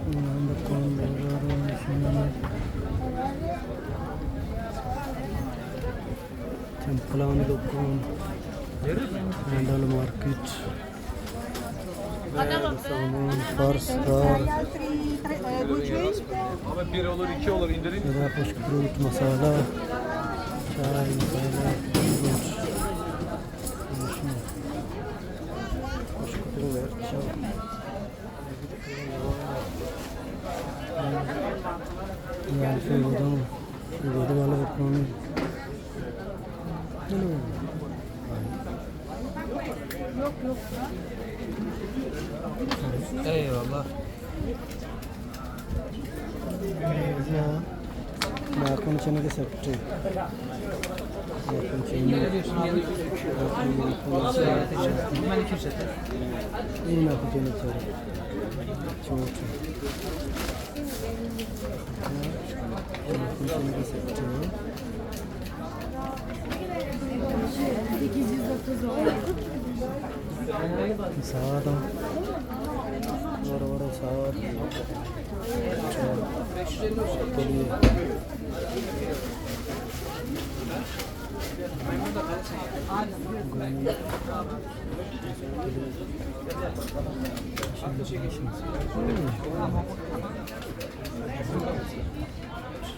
Temple Dukan, Handal Market, Salmon, Farslar, Ama bir olur, iki olur indirin. Kush fruit masala, chai masala, Eyvallah. Bakın içine de septi. Bakın içine. Hemen iki üç et. İyi bakın içine. Çok. Bakın içine de septi. 830 oldu. Sağda. Var sağ.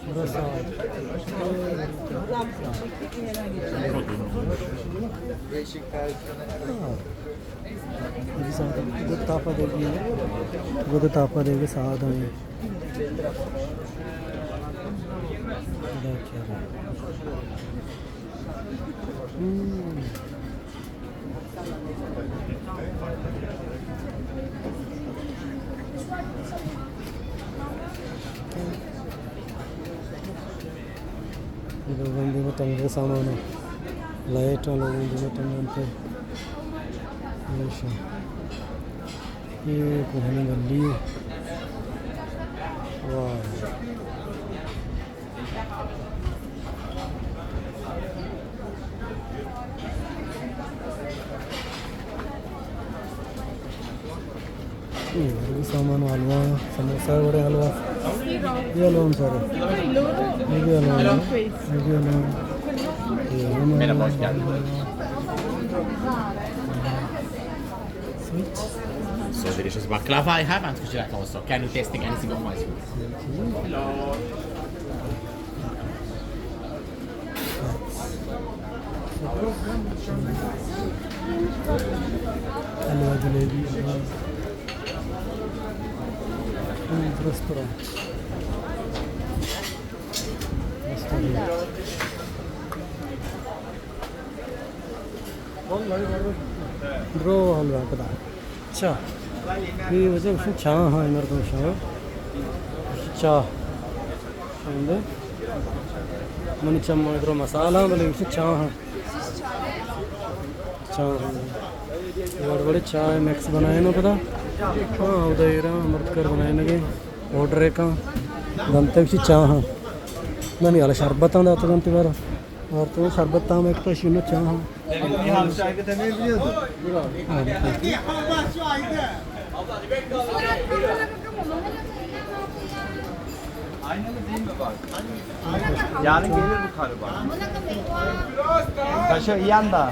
Burası good tapa देगी good tapa देगी साथ में बंदी में टंग के सामान है लाइट वाला बंदी में टंगन पे ये कोहनी गली वाह ये सामान हलवा समोसा बड़े हलवा ये हलवा सर ये भी हलवा ये भी हलवा Merhaba, hoş geldin. Sweet. So delicious baklava I have and kucherat also. Can you tasting anything of my food? Hello. Hello, jalebi. Restaurant. Bro, halwa kada. Cha. Bir vecih şu cha ha nerede şu? Cha. Şimdi. Mani chamma idro masala bale şu cha ha. Cha. और बड़े चाय मैक्स बनाए ना पता हाँ उदय अमृतकर बनाए लगे ऑर्डर है कहाँ गंतव्य से चाह हाँ नहीं वाला शरबत आंदा तो गंतव्य वाला और तो शरबत ताम एक तो शुनु चाह हाँ Aynalı değil mi bak? Yarın gelir bu karı bak. Taşı yiyen da.